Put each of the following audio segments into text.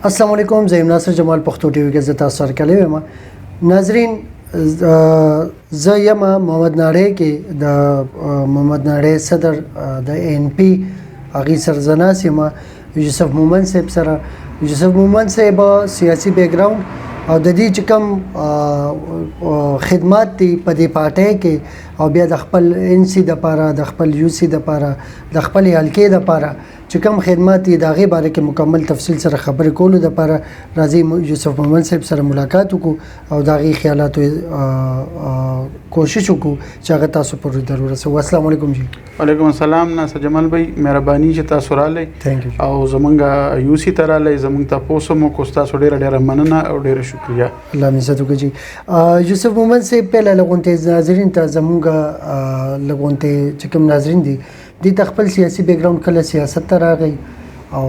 السلام علیکم، زه ناصر جمال پښتو ټي وي کې زه تاسو سره کلی یم. ناظرین، زه یم محمد ناړی کې د محمد ناړی صدر د ANP هغې سرزناس یم. یوسف مومن صاحب سره، یوسف مومن صاحب سیاسي بیک ګراوند او د دې چې کوم خدمات دي په دې پارټۍ کې او بیا د خپل NC دپاره، د خپل UC دپاره، د خپل حلقې دپاره چې کوم خدمات دي د هغې باره کې مکمل تفصیل سره خبرې کولو دپاره راځئ یوسف مومن صاحب سره ملاقات وکړو او د هغې خیالاتو کوشش وکړو چې هغه تاسو پورې در ورسوو. السلام علیکم جی. وعلیکم السلام. ناصر جمال بھائی مهرباني چې تاسو رالی او زمونږ UC ته رالی، زمونږ تاسو مو کو تاسو ډېره مننه او ډېره شکریه. الله مې عزت وکړي جی. یوسف مومن صاحب پهله لغونتې ناظرین ته زمونږ لغونتې چې کوم ناظرین دي دې ته خپل سیاسي بیک ګراوند کله سیاست ته راغی او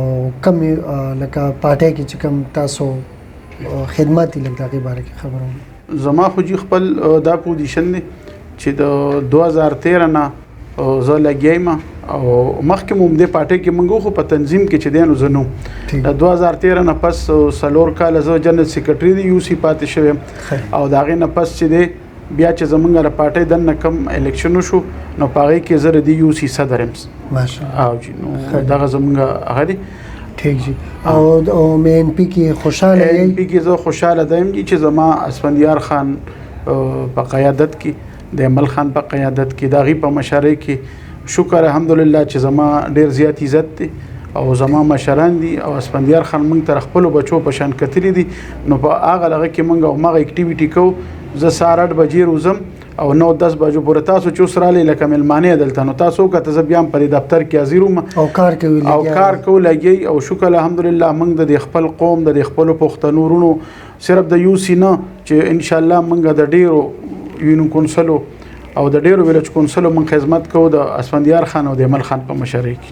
کوم لکه پارټۍ کې چې کوم تاسو خدمات دي لږ د هغې باره کې خبرونه. زما خو جي خپل دا پوزیشن دی چې د 2013 نه زه لګیا یم او مخکې مو همدې پارټۍ کې موږ خو په تنظیم کې چې دی نو زه نو د 2013 نه پس 4 کاله زه جنرال سیکرټري د UC پاتې شوی او د هغې نه پس چې دی بیا چې زمونږ د پارټۍ دننه کوم الیکشن وشو نو په هغې کې زه د UC صدر یم. ماشاءالله. او جی نو دغه زمونږ هغه دی. ٹھیک جی. او ANP کې خوشحاله یې؟ ANP کې زه خوشحاله دیم چې زما اسفندیار خان په قیادت کې، د عمل خان په قیادت کې، د هغې په مشرۍ کې شکر الحمدلله چې زما ډېر زیات عزت دی او زما مشران دي او اسفندیار خان موږ تر خپلو بچو په شان کتلي دي. نو په هغه لغه کې موږ هماغه اکټیویټي کوو. زه سهار 8 بجې روزم او 9-10 بجو پورې تاسو چې اوس رالی لکه مېلمانې دلته نو تاسو وکړه زه بیا هم په دفتر کې حاضر وم او کار کوو لګیئ او شکر الحمدلله موږ د خپل قوم د خپلو پښتنو وروڼو صرف د UC نه چې انشاءالله موږ د ډېرو یونین کونسلو او د ډېرو ویلج کونسلو موږ خدمت کوو د اسفندیار خان او د عمل خان په مشرۍ کې.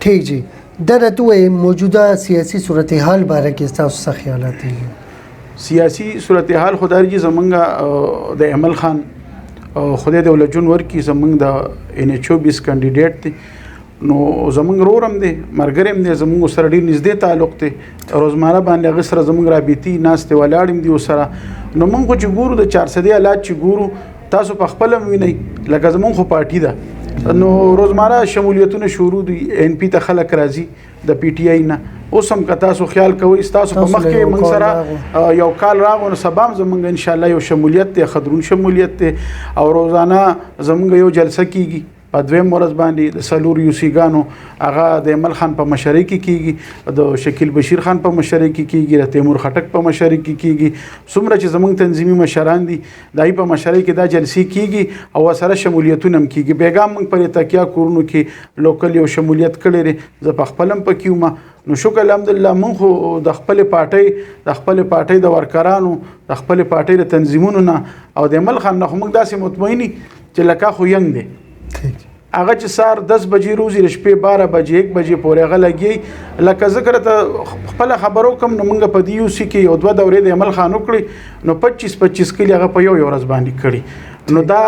ٹھیک جی. در ته موجوده سیاسي صورتحال باره کې تاسو څه خیالات دي؟ سیاسي صورتحال خدای جی زمونږ د عمل خان خدای د ولجون ورکی زمونږ د NH20 کاندیډیټ دی نو زمونږ رورم دی، مرګریم دی، زمونږ سره ډېر نږدې تعلق دی. روزمره باندې هغه سره زمونږ رابطې ناستې ولاړ یم دي ورسره. نو موږ خو چې ګورو د 400 حالات چې ګورو تاسو په خپله هم وینئ لکه زمونږ خو پارټي ده نو روزمره شمولیتونه شروع دي. ANP ته خلک راځي د PTI نه. اوس هم که تاسو خیال کوئ ستاسو په مخ کې موږ سره یو کال راغو نو سبا هم زمونږ انشاءالله یو شمولیت دی، خضرون شمولیت دی او روزانه زمونږ یو جلسه کیږي په 2 ورځ باندې د 4 UC ګانو. هغه د عمل خان په مشرۍ کې کیږي، د شکیل بشیر خان په مشرۍ کې کیږي، د تیمور خټک په مشرۍ کې کیږي. څومره چې زمونږ تنظیمي مشران دي د هغې په مشرۍ کې دا جلسې کیږي او سره شمولیتونه هم کیږي. بیګا موږ په تکیه کورونو کې لوکل یو شمولیت کړی دی، زه په خپل هم پکې وم. نو شکر الحمدلله موږ خو د خپلې پارټۍ د ورکرانو، د خپلې پارټۍ د تنظیمونو نه او د عمل خان نه خو موږ داسې مطمئني چې لکه خو ینګ دی. هغه چې سهار 10 بجې روزي د شپې 12 بجې 1 بجې پورې هغه لګي لکه ذکر ته خپله خبرو کوم نو موږ په UC کې یو 2 دورې د عمل خان وکړي نو 25 کلي هغه په یو ورځ باندې کړي. نو دا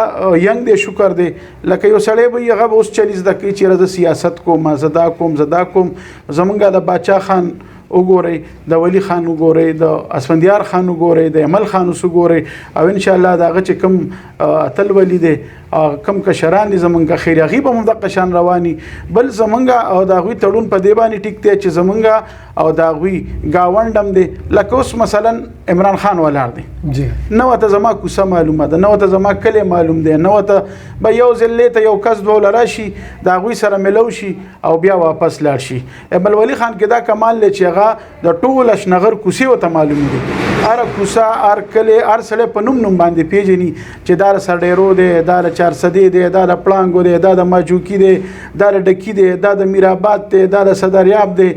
ینګ دی، شکر دی. لکه یو سړی به هغه به اوس 40 زده کوي چې زه سیاست کوم، زه دا کوم. زمونږ د باچا خان وګورئ، د ولی خان وګورئ، د اسفندیار خان وګورئ، د عمل خان وګورئ او انشاءالله د هغه چې کوم اتل ولی دی کم کشران دي زمونږ خیر هغې به هم دغه شان رواني. بل زمونږ او د هغوی تړون په دې باندې ټیک دی چې زمونږ او د هغوی ګاونډ هم دی. لکه اوس مثلا عمران خان ولاړ دی، نه ورته زما کوڅه معلومه ده، نه ورته زما کلی معلوم دی، نه ورته به یو ځل ته یو کس دوله راشي د هغوی سره ملو شي او بیا واپس لاړ شي. بل ولی خان کې دا کمال دی چې هغه د ټول اشنغر کوڅې ورته معلوم دي، هره کوڅه، هر کلی، هر سړی په نوم باندې پیژني چې دا د سرډیرو دی، دا د 400 دی، دا د پړانګو دی، دا د ماجوکي دی، دا د ډکی دی، دا د میرآباد دی، دا د صدریاب دی،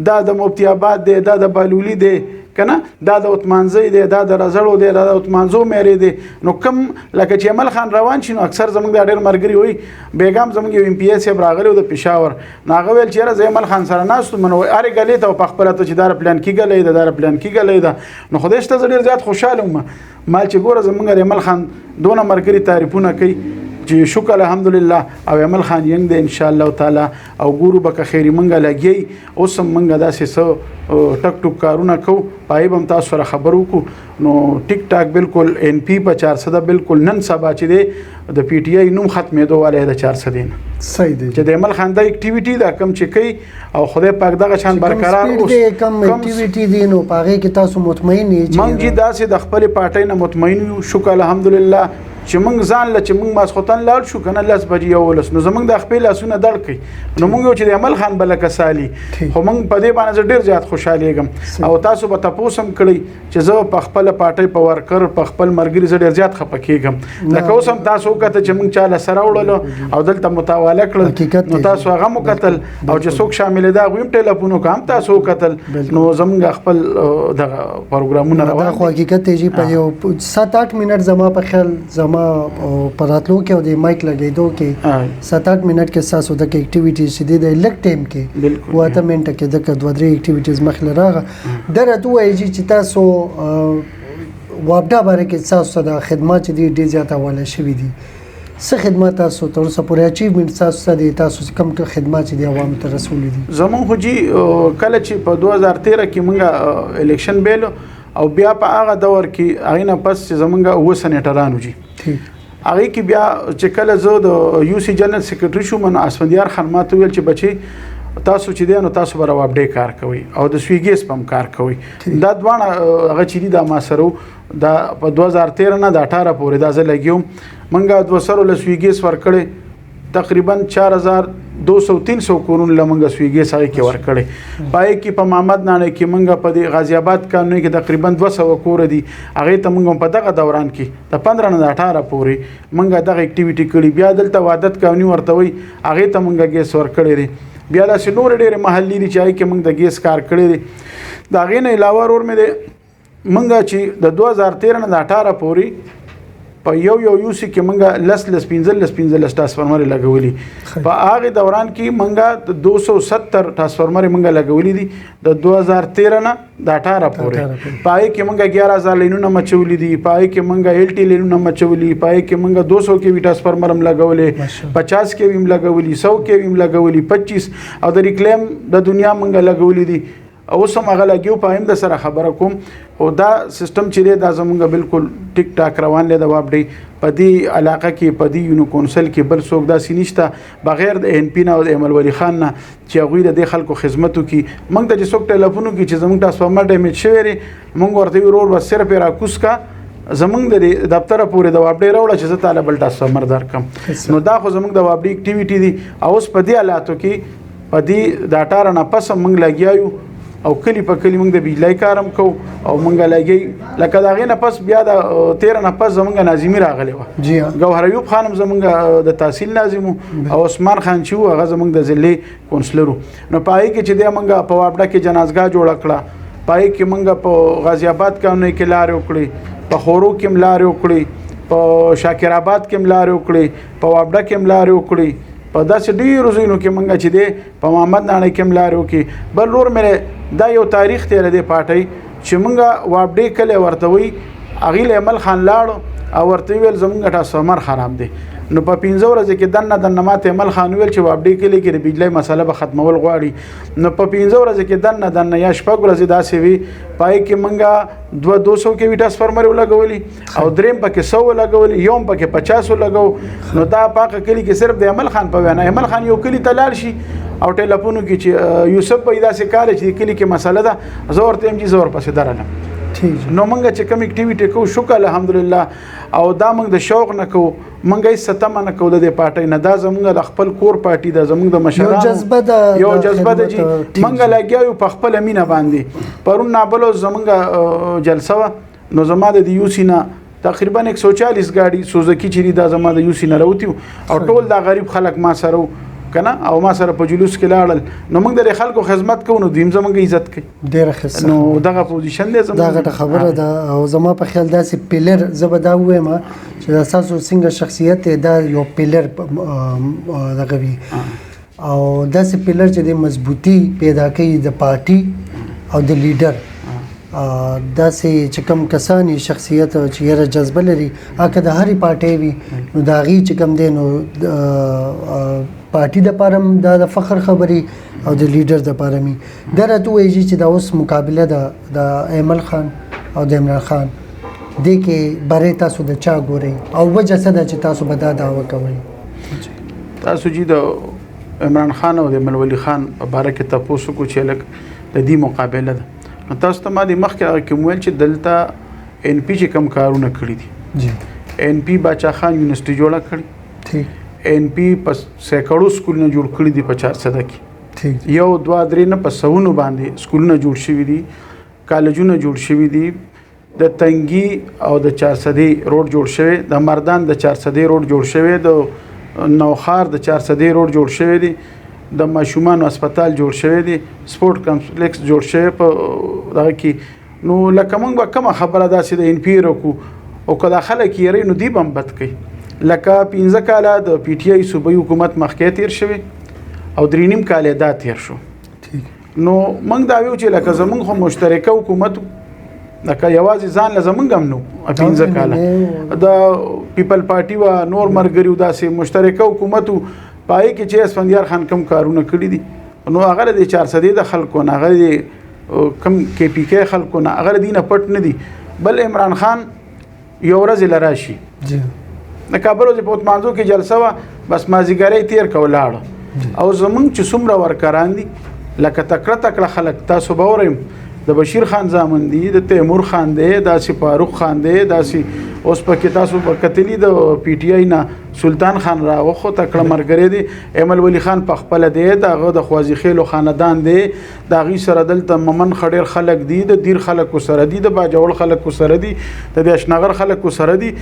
دا د مفتی آباد دی، دا د بالولي دی کنه، دا د عثمانزی دی، دا د رزړو دی، دا د عثمانزو مېرې دی. نو کم لکه چې عمل خان روان شي نو اکثر زموږ د ډېر ملګري وایي بیګام زموږ یو MPA صاحب راغلی و د پېښور نو هغه ویل چې یاره زه عمل خان سره ناست وم نو هرې ګلې ته په خپله ته چې دا پلان کې ګلی ده، دا پلان کې ګلی ده. نو خدای شته زه ډېر زیات خوشحاله وم مال چې ګوره زموږ د عمل خان دونه ملګري تعریفونه کوي چې شکر الحمدلله او عمل خان ینګ د ان شاء الله تعالی او ګورو بک خیری منګه لګي اوس منګه داسې سو ټک ټک کارونه کو پای بم تاسو سره خبرو کو نو ټیک ټاک بالکل ان پی په 400 بالکل نن سبا چې دی د پی ټی آی نوم ختمېدو والے د 400 دین صحیح دی چې د عمل خان د اکټیویټي دا کم چې کوي او خدای پاک دغه شان برقرار اوس کم اکټیویټي دي نو پاره کې تاسو مطمئن یې مونږ چې داسې د خپل پارټۍ نه مطمئن یو شکر الحمدلله چې مونږ ځان له چې مونږ ماسخوتن لاړ شو کنه لاس بجې یو ولس نو زمونږ د خپل لاسونه دړ کړي نو مونږ چې د عمل خان بل کسالي خو مونږ په دې باندې ډیر زیات خوشاله یم او تاسو به تاسو هم کړی چې زه په خپل پارټۍ په ورکر په خپل مرګري زه ډیر زیات خپکیږم لکه اوس هم تاسو کته چې مونږ چاله سره وړل او دلته متواله کړل نو تاسو هغه مو قتل او چې څوک شامل دا غویم ټلیفونو کوم تاسو قتل نو زمونږ خپل دغه پروګرامونه روان دا خو حقیقت دی په یو 7-8 منټ زما په خیال زما پراتلو کې او د مایک لګیدو کې 7-8 منټ کې تاسو د اکټیویټیز چې د لک ټایم کې واته منټ کې د 2-3 اکټیویټیز مخله راغه درته وایي چې تاسو وابدا باندې کې تاسو د خدمات دي ډیر زیاته والا شوی دي څه خدمات تاسو تر اوسه پورې اچیومنټ تاسو د تاسو کوم خدمات دي عوام ته رسول دي زمون خو جی کله چې په 2013 کې مونږه الیکشن بیل او بیا په هغه دور کې هغه نه پس چې زمونږه و سېنیټرانو جی هغه کې بیا چې کله زه د یو سی جنرال سیکریټری شوم نو اسفندیار خان ماته ویل چې بچي تاسو چې دی نو تاسو به راوډې کار کوي او د سویګي سپم کار کوي دا دوانه هغه چې دا ما سره دا په 2013 نه د 18 پورې دا زه لګیوم منګه 200 له سویګي ور کړې تقریبا 4200-300 کورون لمنګه سویګي سره کې ور کړې پای کې په محمد نانه کې منګه په غازی آباد قانون کې تقریبا 200 کور دي هغه ته منګه په دغه دوران کې د 15 نه 18 پورې منګه دغه اکټیویټي کړې بیا دلته وادت قانوني ورته وي هغه ته منګه ګیس ور کړې بیا لا نور ډېر محلي دي چې کې موږ د ګیس کار کړی دی دا غینه علاوه ور مې دی موږ چې د 2013 نه 18 پورې په یو یوسی کې موږ لس 15 ټرانسفارمر لګولي په هغه دوران کې موږ 270 ټرانسفارمر موږ لګولي دي د 2013 نه د 18 پورې پای کې موږ 11000 لینونه مچولي دي پای کې موږ ال ټي لینونه مچولي پای کې موږ 200 کې وی ټرانسفارمر هم لګولې 50 کې ویم لګولي 100 کې ویم لګولي 25 او د ریکلیم د دنیا موږ لګولي دي او سم هغه لګیو په هم د سره خبره کوم او دا سیستم چې دا زمونږ بالکل ټیک ټاک روان دی د واپډي په دې علاقه کې په دې یونو کونسل کې بل څوک دا سینشته بغیر د ان پی نه او د امل ولی خان نه چې هغه د خلکو خدماتو کې موږ د څوک ټلیفونو کې چې زمونږ ټرانسفارمر ډیمیج شوی موږ ورته ورور بس صرف را کوس کا زمونږ د دفتر پورې د واپډي راوړل چې زه طالب ټرانسفارمر درکم نو دا خو زمونږ د واپډي اکټیویټي دي او اوس په دې حالاتو کې په دې د 18 نه پس موږ لګیایو او کلی په کلی موږ د بجلی کارم کو او موږ لګي لکه دا غینه پس بیا د 13 نه پس زمونږ ناظمی راغلی و جی ګوهر ایوب خانم زمونږ د تحصیل ناظم او عثمان خان چې هغه زمونږ د ضلع کونسلر نو پای کې چې د موږ په واپډه کې جنازګاه جوړ کړه پای کې موږ په غازی آباد قانون کې لارې وکړي په خورو کې لارې وکړي په شاکر آباد کې لارې وکړي په واپډه کې لارې وکړي په داسې ډیرو ځایونو کې موږ چې دی په محمد نانه کې لارې وکړي بل نور مې دا یو تاریخ تیر دی پاټي چې موږ واپډې کله ورته وي اغیل عمل خان لاړ او ورته ویل زمونږ ټرانسفارمر خراب دی نو په 15 ورځې کې دنه ماته عمل خان ویل چې واپډې کله کې د بجلی مسله به ختمول غواړي نو په 15 ورځې کې دنه یا شپږ ورځې داسې وي پای کې موږ 200 کې وی ټرانسفارمر لګولي او دریم پکې 100 لګولي یوم پکې 50 لګو نو دا پاکه کلی کې صرف د عمل خان په وینا عمل خان یو کلی تلال شي او ټلیفونو کې چې یوسف پیدا سي کال چې کلی کې مسله ده زور ته ام جی زور پسې درنه نو موږ چې کوم اکټیویټي کو شکر الحمدلله او دا موږ د شوق نه کو موږ یې ستم نه کو د پارټي نه دا زموږ د خپل کور پارټي د زموږ د مشرانو یو جذبه د جی موږ لګیاو په خپل مینه باندې پرون نابلو زموږ جلسه نو زما د یو سی نه تقریبا 140 گاډي سوزکی چری دا زما د یو سی نه راوتی او ټول دا غریب خلک ما سره کنه او ما سره په جلوس کې لاړل نو موږ د خلکو خدمت کوو نو دیم زموږ عزت کوي ډیره ښه نو دغه پوزیشن دی زموږ دغه خبره ده او زما په خیال داسې پیلر زبدا وایم چې تاسو څنګه شخصیت دا یو پیلر دغه وی او داسې پیلر چې د مضبوطی پیدا کوي د پارټي او د لیډر داسې چې کوم کسانی شخصیت چې یره جذبه لري اګه د هرې پارټۍ وي نو د هغې چې کوم دی نو پارټي دپاره هم دا د فخر خبرې او د لیډر دپاره مي دا راته ووایي چې دا اوس مقابله ده د ایمل خان او د عمران خان دې کې بری تاسو د چا ګورئ او وجه څه ده چې تاسو به دا دعوه کوئ تاسو چې د عمران خان او د ملولي خان په باره کې تاسو کو چې لک د دې مقابله ده تاسو ته ما د مخکې هغه کې ویل چې دلته ان پی چې کم کارونه کړي دي جی ان پی باچا خان یونیورسيټي جوړه کړي ٹھیک ان پی په سیکړو سکولونه جوړ کړي دي په 400 کې ٹھیک یو دوا درې نه په سونو باندې سکولونه جوړ شوي دي کالجونه جوړ شوي دي د تنګي او د 400 روډ جوړ شوی د مردان د 400 روډ جوړ شوی د نوخار د 400 روډ جوړ شوی دي د ماشومان هسپتال جوړ شوی دی سپورت کمپلیکس جوړ شوی په دغه کې نو لکه موږ به کومه خبره داسې د ان پی رکو او کله خلک یې نو دی بم بد کوي لکه 15 کاله د پی ټی آی صوبایي حکومت مخکې تیر شوی او 3.5 کاله دا تیر شو نو موږ دا ویو چې لکه زمونږ خو مشترکه حکومت لکه یوازې ځان له زمونږ هم نو 15 کاله د پیپل پارټي و نور مرګریو داسې مشترکه حکومت پای کې چې اسفندیار خان کم کارونه کړی دي نو هغه د 400 د خلکو نه هغه کم کې پی کې خلکو نه هغه دینه پټ نه دي بل عمران خان یو ورځ لراشي جی د کابل د پوت مانزو کې جلسه وا بس مازیګری تیر کولاړ او زمونږ چې څومره ورکران دي لکه تکړه خلک تاسو باورم د بشیر خان زامن دي د تیمور خان دی د فاروق خان دی د اوس پکې تاسو په کتلی د پی ټی آی نه سلطان خان را وخو تکړه مرګری دی ایمل ولی خان په خپل دی دغه د خوازی خیلو خاندان دی د غي سره دلته ممن خډیر خلک دي د دیر خلکو سره دي د باجوړ خلکو سره دي د اشنغر خلکو سره دي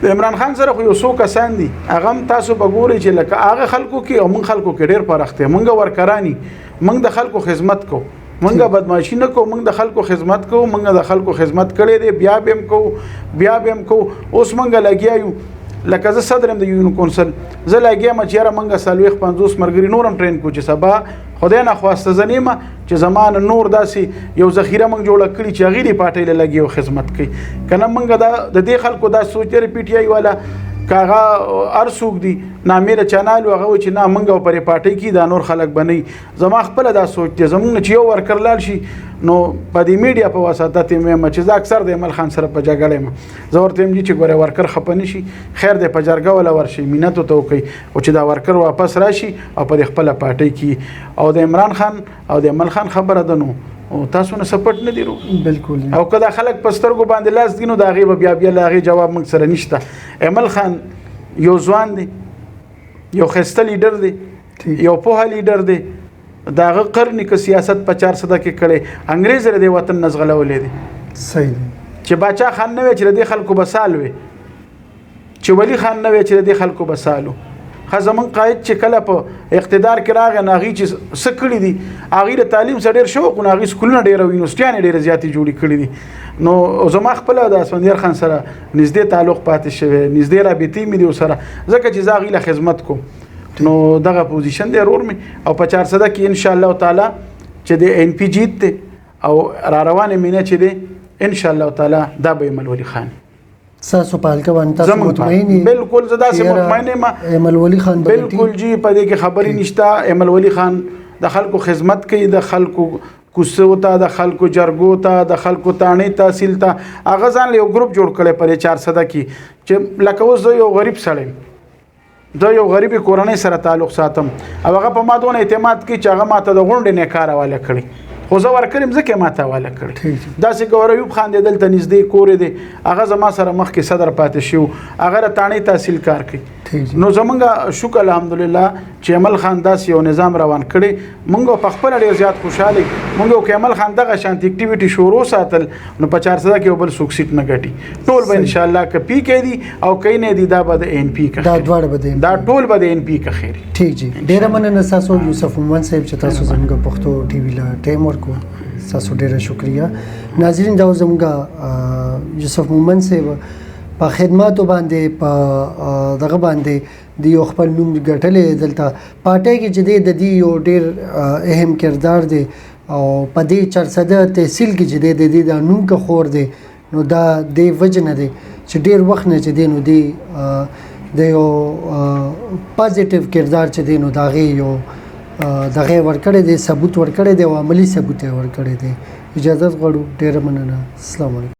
د عمران خان سره خو یو څو کسان دي هغه تاسو بګوري چې لکه هغه خلکو کې او من خلکو کې ډیر پرخته مونږ ورکرانی مونږ د خلکو خدمت کو منګه بدمعشي نه کو موږ د خلکو خدمت کو موږ د خلکو خدمت کړي دي بیا بهم کو اوس موږ لګیایو لکه زه صدرم د یونیون کونسل زه لګیم چې را موږ سالويخ 50 مرګري نورم ټرین کو چې سبا خدای نه خواسته زنیمه چې زمان نور داسي یو ذخیره موږ جوړ کړی چې غیري پټې لګیو خدمت کوي کنه موږ د دې خلکو دا سوچ لري پی ټی آی والا کاغه ارسوک دي نامیر چانل هغه چې نه منګو پرې پارټي کې دا نور خلک بنئ زما خپل دا سوچ دي زمونږ چې یو ورکرلال شي نو په دې میډیا په واسطه ته مې چې زه اکثر د عمل خان سره په جګړه ما زه ورته مې چې ګوره ورکر خپنی شي خیر دې په جرګه ولا ورشي مينت ته کوي او چې دا ورکر واپس راشي او په خپل پارټي کې او د عمران خان او د عمل خان خبره ده نو او تاسو نه سپورټ نه دیرو بالکل او کله خلک پسترګو باندې لاس دینو دا غي بیا لاغي جواب موږ سره نشته عمل خان یو ځوان دی یو خسته لیډر دی یو په لیډر دی داغه قرنی که سیاست په 400 کې کړي انګريز لري د وطن نزغلولې دي صحیح دی چې باچا خان نه وي چې د خلکو بسالوي چې ولی خان نه وي چې د خلکو بسالو خزمن قائد چې کله په اقتدار کې راغی ناغي چې سکړی دي اغه د تعلیم سره ډیر شوق ناغي سکولونه ډیر یونیورسيټیان ډیر زیاتې جوړې کړې دي نو زما خپل د اسفندیار خان سره نږدې تعلق پاتې شوی نږدې رابطې مې دی سره ځکه چې زاغي له خدمت کوم نو دغه پوزیشن دی رور می او په 400 کې ان شاء الله تعالی چې د ان پی جیت او را روانه مینه چې دی ان شاء الله تعالی دا به ایمل ولی خان تاسو په حلقه باندې تاسو مطمئن بالکل زدا سه مطمئن ما ایمل ولی خان بالکل جی په دې کې خبري نشته ایمل ولی خان د خلکو خدمت کوي د خلکو کوڅو ته د خلکو جرګو ته د خلکو تانه تحصیل ته اغه ځان له ګروپ جوړ کړي پر 400 کې چې لکه اوس یو غریب سړی دا یو غریبي کورنۍ سره تعلق ساتم او هغه په ما دونه اعتماد کوي چې هغه ماته د غونډې نه کار واله کړی خو زه ورکرم ځکه ماته واله کړی داسې ګوریوب خان دلته نږدې کور دی هغه زما سره مخکې صدر پاتې شو هغه تانه تحصیل کار کوي نو زمونږ شکر الحمدلله چې عمل خان داس یو نظام روان کړي مونږ په خپل ډیر زیات خوشاله مونږ کې عمل خان دغه شانت اکټیویټي شروع ساتل نو په 400 کې بل سوکسیټ نه غټي ټول به ان شاء الله ک پی کې دي او کین دي دا به ان پی کا دا دوړ به دا ټول به ان پی کا خیر ٹھیک جی ډیر مننه تاسو یوسف مومن صاحب چې تاسو زموږ پښتو ټي وی لا ټیم ورکو تاسو ډیر شکریا ناظرین دا زموږ یوسف مومن صاحب په خدماتو باندې په دغه باندې د یو خپل نوم ګټلې دلته پارټي کې چې د دې یو ډیر اهم کردار دی او په دې چرسده تحصیل کې چې د دې د نوم که خور دی نو دا د وجه نه دی چې ډیر وخت نه چې دی نو دی د یو پازیټیو کردار چې دی نو د هغې یو دغه ورکړی دی ثبوت ورکړی دی او عملي ثبوت یې ورکړی دی اجازت غواړو ډیره مننه السلام علیکم